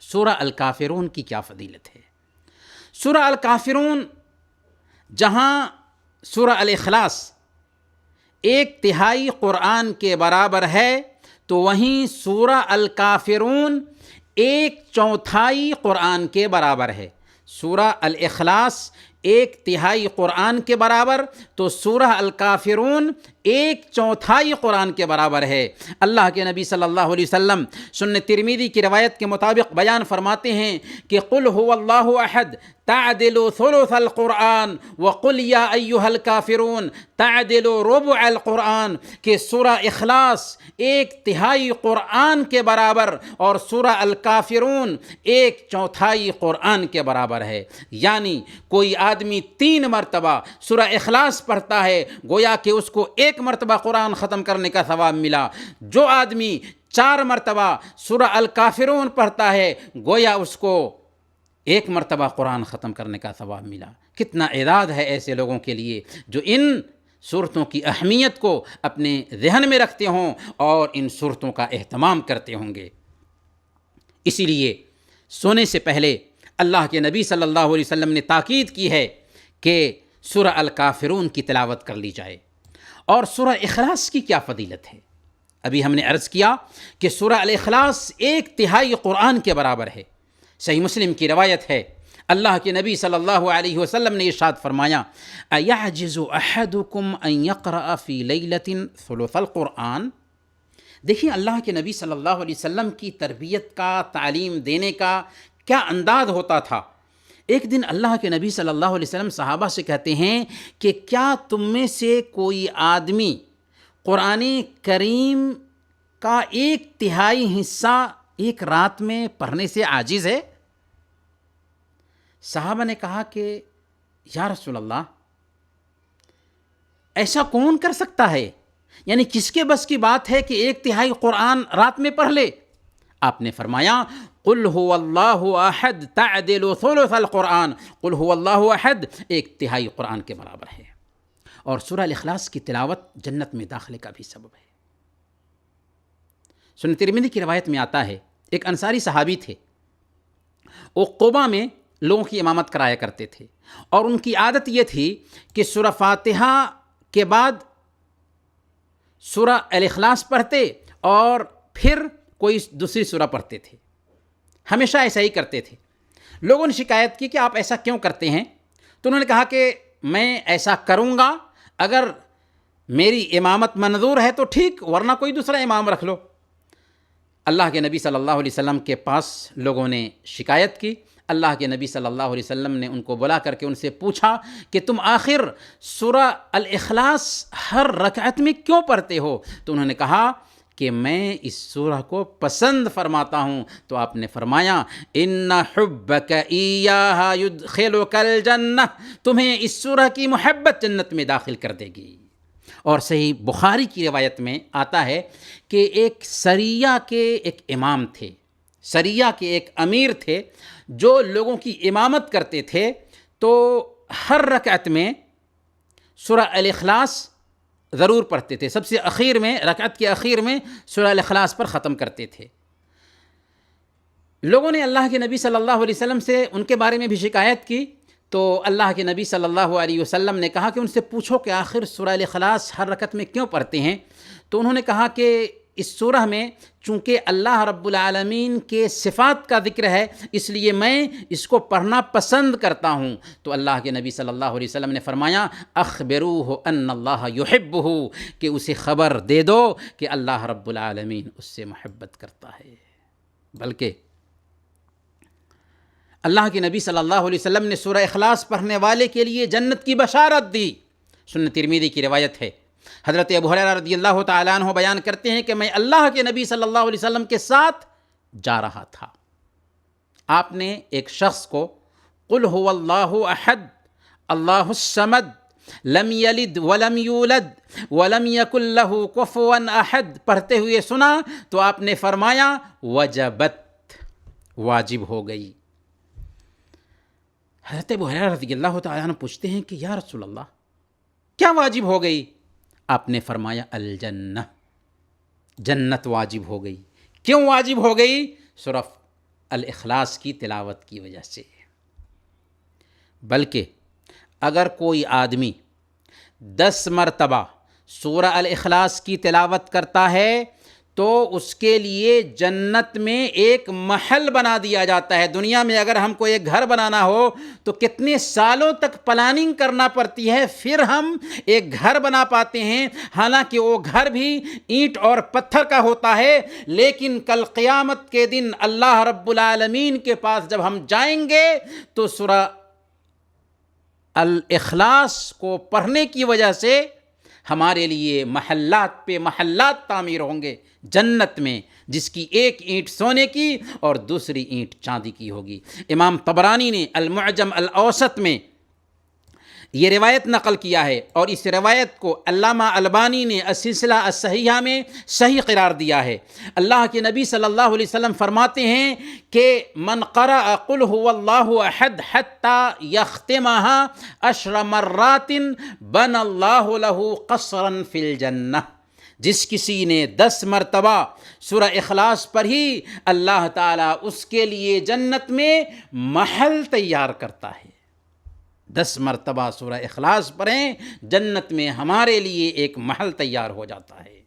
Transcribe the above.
سورہ الکافرون کی کیا فضیلت ہے۔ سورہ الکافرون جہاں سورہ الاخلاص 1/3 قرآن کے برابر ہے، تو وہیں سورہ الکافرون 1/4 قرآن کے برابر ہے۔ سورہ الاخلاص 1/3 قرآن کے برابر، تو سورہ الکافرون 1/4 قرآن کے برابر ہے۔ اللہ کے نبی صلی اللہ علیہ وسلم سنن ترمذی کی روایت کے مطابق بیان فرماتے ہیں کہ قل هو اللہ احد تعدل ثلث القرآن وقل یا ایھا الکافرون تعدل ربع القرآن، کہ سورہ اخلاص 1/3 قرآن کے برابر اور سورہ الکافرون 1/4 قرآن کے برابر ہے۔ یعنی کوئی آدمی 3 مرتبہ سورہ اخلاص پڑھتا ہے، گویا کہ اس کو 1 مرتبہ قرآن ختم کرنے کا ثواب ملا۔ جو آدمی 4 مرتبہ سورہ الکافرون پڑھتا ہے، گویا اس کو 1 مرتبہ قرآن ختم کرنے کا ثواب ملا۔ کتنا اعداد ہے ایسے لوگوں کے لیے جو ان صورتوں کی اہمیت کو اپنے ذہن میں رکھتے ہوں اور ان صورتوں کا اہتمام کرتے ہوں گے۔ اسی لیے سونے سے پہلے اللہ کے نبی صلی اللہ علیہ وسلم نے تاکید کی ہے کہ سورہ الکافرون کی تلاوت کر لی جائے۔ اور سورہ اخلاص کی کیا فضیلت ہے؟ ابھی ہم نے عرض کیا کہ سورہ الاخلاص 1/3 قرآن کے برابر ہے۔ صحیح مسلم کی روایت ہے، اللہ کے نبی صلی اللہ علیہ وسلم نے ارشاد فرمایا اَيَعْجِزُ أَحَدُكُمْ أَن يَقْرَأَ فِي لَيْلَةٍ ثُلُثَ الْقُرْآنِ۔ دیکھیں اللہ کے نبی صلی اللہ علیہ وسلم کی تربیت کا، تعلیم دینے کا کیا انداز ہوتا تھا۔ ایک دن اللہ کے نبی صلی اللہ علیہ وسلم صحابہ سے کہتے ہیں کہ کیا تم میں سے کوئی آدمی قرآن کریم کا 1/3 حصہ ایک رات میں پڑھنے سے عاجز ہے؟ صحابہ نے کہا کہ یا رسول اللہ، ایسا کون کر سکتا ہے؟ یعنی کس کے بس کی بات ہے کہ 1/3 قرآن رات میں پڑھ لے؟ آپ نے فرمایا قل هو اللہ احد تعدل ثلث القرآن، قل هو اللہ احد 1/3 قرآن کے برابر ہے۔ اور سورہ الاخلاص کی تلاوت جنت میں داخلے کا بھی سبب ہے۔ سنن ترمذی کی روایت میں آتا ہے، ایک انصاری صحابی تھے، وہ قباء میں لوگوں کی امامت کرایا کرتے تھے، اور ان کی عادت یہ تھی کہ سورہ فاتحہ کے بعد سورہ الاخلاص پڑھتے اور پھر کوئی دوسری سورہ پڑھتے تھے، ہمیشہ ایسا ہی کرتے تھے۔ لوگوں نے شکایت کی کہ آپ ایسا کیوں کرتے ہیں؟ تو انہوں نے کہا کہ میں ایسا کروں گا، اگر میری امامت منظور ہے تو ٹھیک، ورنہ کوئی دوسرا امام رکھ لو۔ اللہ کے نبی صلی اللہ علیہ وسلم کے پاس لوگوں نے شکایت کی۔ اللہ کے نبی صلی اللہ علیہ وسلم نے ان کو بلا کر کے ان سے پوچھا کہ تم آخر سورہ الاخلاص ہر رکعت میں کیوں پڑھتے ہو؟ تو انہوں نے کہا کہ میں اس سورہ کو پسند فرماتا ہوں۔ تو آپ نے فرمایا ان حبک ایہا یدخلک الجنہ، تمہیں اس سورہ کی محبت جنت میں داخل کر دے گی۔ اور صحیح بخاری کی روایت میں آتا ہے کہ ایک سریہ کے ایک امام تھے، سریہ کے ایک امیر تھے جو لوگوں کی امامت کرتے تھے، تو ہر رکعت میں سورہ الاخلاص ضرور پڑھتے تھے، سب سے اخیر میں، رکعت کے اخیر میں سورہ الاخلاص پر ختم کرتے تھے۔ لوگوں نے اللہ کے نبی صلی اللہ علیہ وسلم سے ان کے بارے میں بھی شکایت کی، تو اللہ کے نبی صلی اللہ علیہ وسلم نے کہا کہ ان سے پوچھو کہ آخر سورہ الاخلاص ہر رکعت میں کیوں پڑھتے ہیں؟ تو انہوں نے کہا کہ اس سورہ میں چونکہ اللہ رب العالمین کے صفات کا ذکر ہے، اس لیے میں اس کو پڑھنا پسند کرتا ہوں۔ تو اللہ کے نبی صلی اللہ علیہ وسلم نے فرمایا اخبروہ ان اللہ یحبہ، کہ اسے خبر دے دو کہ اللہ رب العالمین اس سے محبت کرتا ہے۔ بلکہ اللہ کے نبی صلی اللہ علیہ وسلم نے سورہ اخلاص پڑھنے والے کے لیے جنت کی بشارت دی۔ سنن ترمذی کی روایت ہے، حضرت ابو ہریرہ رضی اللہ تعالیٰ عنہ بیان کرتے ہیں کہ میں اللہ کے نبی صلی اللہ علیہ وسلم کے ساتھ جا رہا تھا، آپ نے ایک شخص کو قل هو اللہ احد اللہ الصمد لم یلد ولم یولد ولم یکن لہ کفوا احد پڑھتے ہوئے سنا، تو آپ نے فرمایا وجبت، واجب ہو گئی۔ حضرت ابو ہریرہ رضی اللہ تعالیٰ عنہ پوچھتے ہیں کہ یا رسول اللہ کیا واجب ہو گئی؟ آپ نے فرمایا الجنہ، جنت واجب ہو گئی۔ کیوں واجب ہو گئی؟ صرف الاخلاص کی تلاوت کی وجہ سے۔ بلکہ اگر کوئی آدمی 10 مرتبہ سورہ الاخلاص کی تلاوت کرتا ہے تو اس کے لیے جنت میں ایک محل بنا دیا جاتا ہے۔ دنیا میں اگر ہم کو ایک گھر بنانا ہو تو کتنے سالوں تک پلاننگ کرنا پڑتی ہے، پھر ہم ایک گھر بنا پاتے ہیں، حالانکہ وہ گھر بھی اینٹ اور پتھر کا ہوتا ہے، لیکن کل قیامت کے دن اللہ رب العالمین کے پاس جب ہم جائیں گے تو سورہ الاخلاص کو پڑھنے کی وجہ سے ہمارے لیے محلات پہ محلات تعمیر ہوں گے جنت میں، جس کی ایک اینٹ سونے کی اور دوسری اینٹ چاندی کی ہوگی۔ امام طبرانی نے المعجم الاوسط میں یہ روایت نقل کیا ہے، اور اس روایت کو علامہ البانی نے السلسلہ الصحیحہ میں صحیح قرار دیا ہے۔ اللہ کے نبی صلی اللہ علیہ وسلم فرماتے ہیں کہ من قرأ قل هو اللہ احد حتی یختمها 10 مرات بنى اللہ له قصرا فی الجنہ۔ جس کسی نے 10 مرتبہ سورہ اخلاص پڑھی، اللہ تعالیٰ اس کے لیے جنت میں محل تیار کرتا ہے۔ 10 مرتبہ سورہ اخلاص پڑھیں، جنت میں ہمارے لیے ایک محل تیار ہو جاتا ہے۔